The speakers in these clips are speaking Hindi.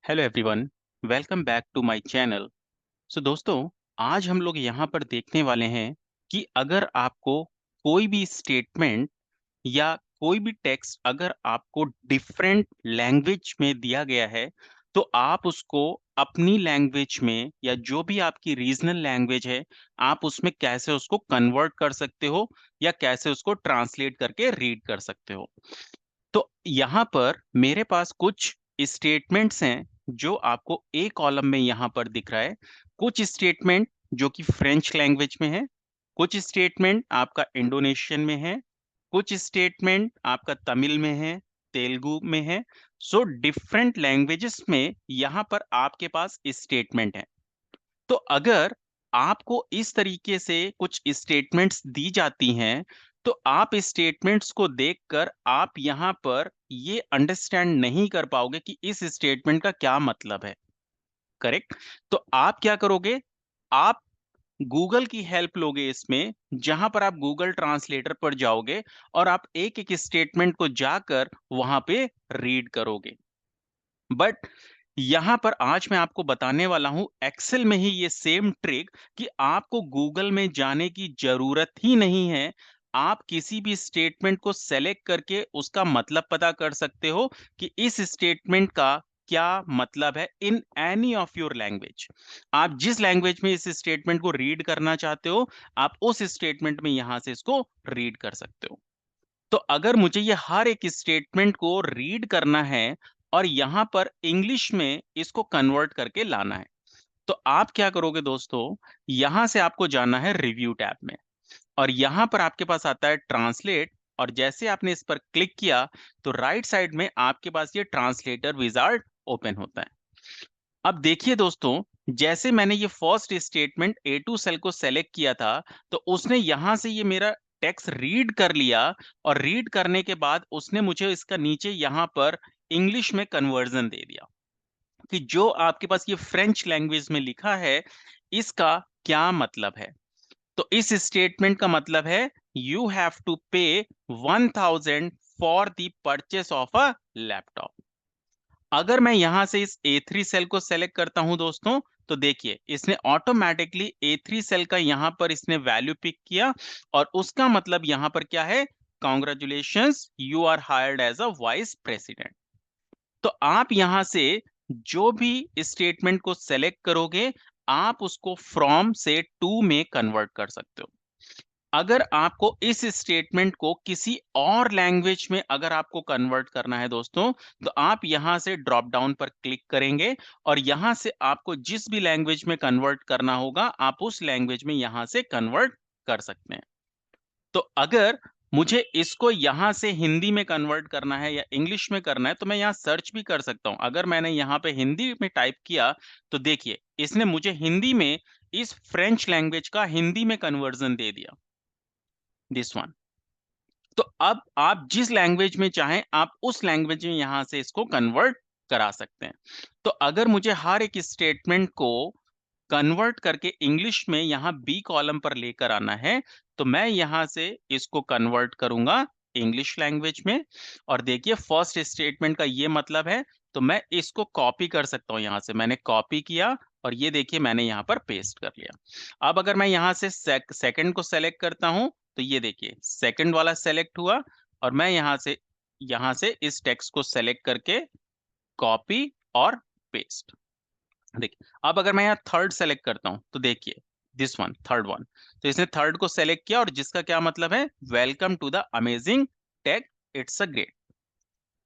Hello everyone, welcome back to my channel. So दोस्तों, आज हम लोग यहाँ पर देखने वाले हैं कि अगर आपको कोई भी स्टेटमेंट या कोई भी टेक्स्ट अगर आपको डिफरेंट लैंग्वेज में दिया गया है, तो आप उसको अपनी लैंग्वेज में या जो भी आपकी रीजनल लैंग्वेज है, आप उसमें कैसे उसको कन्वर्ट कर सकते हो या कैसे उसको ट्रांसलेट करके रीड कर सकते हो। तो यहाँ पर मेरे पास कुछ स्टेटमेंट्स हैं जो आपको ए कॉलम में यहाँ पर दिख रहा है। कुछ स्टेटमेंट जो कि फ्रेंच लैंग्वेज में है, कुछ स्टेटमेंट आपका इंडोनेशियन में है, कुछ स्टेटमेंट आपका तमिल में है, तेलुगु में है। सो डिफरेंट लैंग्वेजेस में यहाँ पर आपके पास स्टेटमेंट है। तो अगर आपको इस तरीके से कुछ स्टेटमेंट्स दी जाती हैं, तो आप स्टेटमेंट्स को देखकर आप यहाँ पर ये अंडरस्टैंड नहीं कर पाओगे कि इस स्टेटमेंट का क्या मतलब है। करेक्ट? तो आप क्या करोगे? आप गूगल की हेल्प लोगे इसमें, जहां पर आप गूगल ट्रांसलेटर पर जाओगे और आप एक एक स्टेटमेंट को जाकर वहां पे रीड करोगे। बट यहां पर आज मैं आपको बताने वाला हूं एक्सेल में ही ये सेम ट्रिक कि आपको गूगल में जाने की जरूरत ही नहीं है। आप किसी भी स्टेटमेंट को सेलेक्ट करके उसका मतलब पता कर सकते हो कि इस स्टेटमेंट का क्या मतलब है इन एनी ऑफ योर लैंग्वेज। आप जिस लैंग्वेज में इस स्टेटमेंट को रीड करना चाहते हो, आप उस स्टेटमेंट में यहां से इसको रीड कर सकते हो। तो अगर मुझे ये हर एक स्टेटमेंट को रीड करना है और यहां पर इंग्लिश में इसको कन्वर्ट करके लाना है, तो आप क्या करोगे दोस्तों? यहां से आपको जाना है रिव्यू टैब में और यहां पर आपके पास आता है ट्रांसलेट। और जैसे आपने इस पर क्लिक किया, तो राइट साइड में आपके पास ये ट्रांसलेटर विजार्ड ओपन होता है। अब देखिए दोस्तों, जैसे मैंने ये first statement A two cell को सेलेक्ट किया था, तो उसने यहां से ये मेरा टेक्स्ट रीड कर लिया और रीड करने के बाद उसने मुझे इसका नीचे यहां पर इंग्लिश में कन्वर्जन दे दिया कि जो आपके पास ये फ्रेंच लैंग्वेज में लिखा है, इसका क्या मतलब है। तो इस स्टेटमेंट का मतलब है यू हैव टू पे 1000 for the purchase of a laptop. अगर मैं यहां से इस A3 सेल को सेलेक्ट करता हूं दोस्तों, तो देखिए इसने ऑटोमेटिकली A3 सेल का यहां पर इसने वैल्यू पिक किया और उसका मतलब यहां पर क्या है? Congratulations, you are hired as a vice president. तो आप यहां से जो भी स्टेटमेंट को सेलेक्ट करोगे, आप उसको फ्रॉम से टू में कन्वर्ट कर सकते हो। अगर आपको इस स्टेटमेंट को किसी और लैंग्वेज में अगर आपको कन्वर्ट करना है दोस्तों, तो आप यहां से ड्रॉप डाउन पर क्लिक करेंगे और यहां से आपको जिस भी लैंग्वेज में कन्वर्ट करना होगा, आप उस लैंग्वेज में यहां से कन्वर्ट कर सकते हैं। तो अगर मुझे इसको यहां से हिंदी में कन्वर्ट करना है या इंग्लिश में करना है, तो मैं यहाँ सर्च भी कर सकता हूं। अगर मैंने यहाँ पे हिंदी में टाइप किया, तो देखिए इसने मुझे हिंदी में इस फ्रेंच लैंग्वेज का हिंदी में कन्वर्जन दे दिया, दिस वन। तो अब आप जिस लैंग्वेज में चाहें, आप उस लैंग्वेज में यहां से इसको कन्वर्ट करा सकते हैं। तो अगर मुझे हर एक स्टेटमेंट को कन्वर्ट करके इंग्लिश में यहां बी कॉलम पर लेकर आना है, तो मैं यहां से इसको कन्वर्ट करूंगा इंग्लिश लैंग्वेज में। और देखिए फर्स्ट स्टेटमेंट का ये मतलब है, तो मैं इसको कॉपी कर सकता हूं। यहां से मैंने कॉपी किया और ये देखिए मैंने यहां पर पेस्ट कर लिया। अब अगर मैं यहां से सेकंड को सेलेक्ट करता हूं, तो ये देखिए सेकंड वाला सेलेक्ट हुआ और मैं यहां से इस टेक्स्ट को सेलेक्ट करके कॉपी और पेस्ट। देखिए अब अगर मैं यहाँ थर्ड सेलेक्ट करता हूं, तो देखिए दिस वन, थर्ड वन। तो इसने थर्ड को सेलेक्ट किया और जिसका क्या मतलब है? Welcome to the amazing tech, it's a great.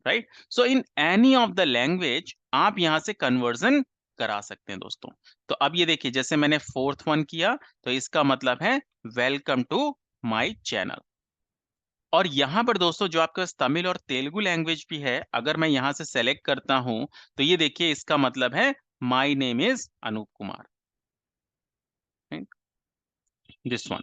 Right? So in any of the language आप यहां से कन्वर्जन करा सकते हैं दोस्तों। तो अब ये देखिए जैसे मैंने फोर्थ वन किया, तो इसका मतलब है वेलकम टू माय चैनल। और यहां पर दोस्तों जो आपके पास तमिल और तेलुगु लैंग्वेज भी है, अगर मैं यहां से सेलेक्ट करता हूं, तो ये देखिए इसका मतलब है my name is Anoop Kumar, this one.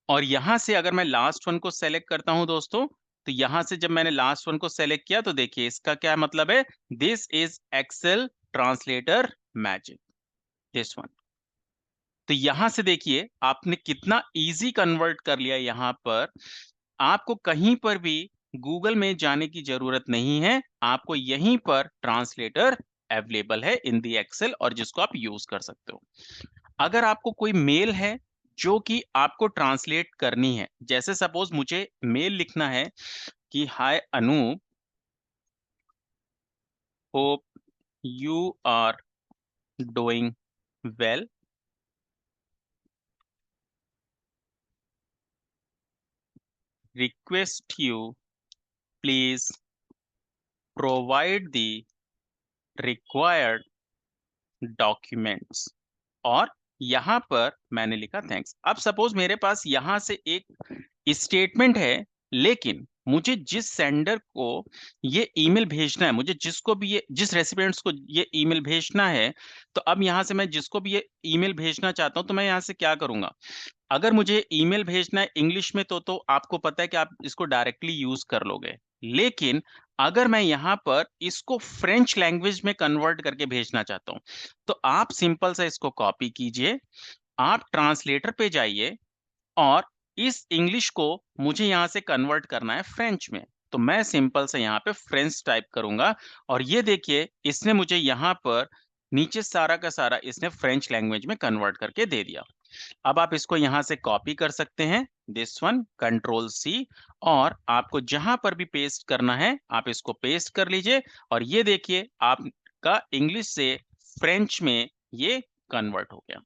और यहां से अगर मैं लास्ट वन को सेलेक्ट करता हूं दोस्तों, तो यहां से जब मैंने लास्ट वन को सेलेक्ट किया, तो देखिए इसका क्या मतलब है? This is Excel translator magic, this one. तो यहां से देखिए आपने कितना इजी कन्वर्ट कर लिया। यहां पर आपको कहीं पर भी गूगल में जाने की जरूरत नहीं है, आपको यहीं पर ट्रांसलेटर अवेलेबल है इन दी एक्सेल और जिसको आप यूज कर सकते हो। अगर आपको कोई मेल है जो कि आपको ट्रांसलेट करनी है, जैसे सपोज मुझे मेल लिखना है कि hi Anoop, hope you are doing well, request you please provide the required documents, और यहां पर मैंने लिखा थैंक्स। अब सपोज मेरे पास यहां से एक स्टेटमेंट है, लेकिन मुझे जिस सेंडर को ये ईमेल भेजना है, मुझे जिसको भी ये जिस रेसिपिएंट्स को ये ईमेल भेजना है, तो अब यहां से मैं जिसको भी ये ईमेल भेजना चाहता हूं तो मैं यहां से क्या करूंगा, अगर मुझे ईमेल भेजना है इंग्लिश में तो आपको पता है कि आप इसको डायरेक्टली यूज कर लोगे। लेकिन अगर मैं यहाँ पर इसको फ्रेंच लैंग्वेज में कन्वर्ट करके भेजना चाहता हूँ, तो आप सिंपल सा इसको कॉपी कीजिए, आप ट्रांसलेटर पे जाइए और इस इंग्लिश को मुझे यहाँ से कन्वर्ट करना है फ्रेंच में। तो मैं सिंपल से यहाँ पे फ्रेंच टाइप करूंगा और ये देखिए इसने मुझे यहाँ पर नीचे सारा का सारा इसने फ्रेंच लैंग्वेज में कन्वर्ट करके दे दिया। अब आप इसको यहां से कॉपी कर सकते हैं, दिस वन कंट्रोल सी, और आपको जहां पर भी पेस्ट करना है आप इसको पेस्ट कर लीजिए और ये देखिए आपका इंग्लिश से फ्रेंच में ये कन्वर्ट हो गया।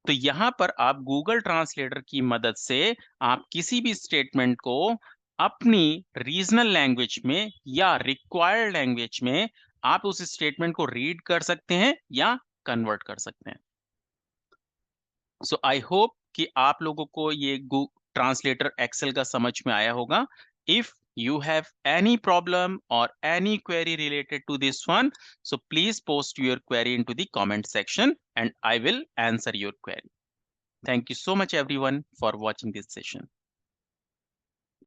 तो यहां पर आप गूगल ट्रांसलेटर की मदद से आप किसी भी स्टेटमेंट को अपनी रीजनल लैंग्वेज में या रिक्वायर्ड लैंग्वेज में आप उस स्टेटमेंट को रीड कर सकते हैं या कन्वर्ट कर सकते हैं। सो आई होप कि आप लोगों को ये ट्रांसलेटर एक्सेल का समझ में आया होगा। If you have any problem or any query related to this one, so please post your query into the comment section and I will answer your query. Thank you so much everyone for watching this session.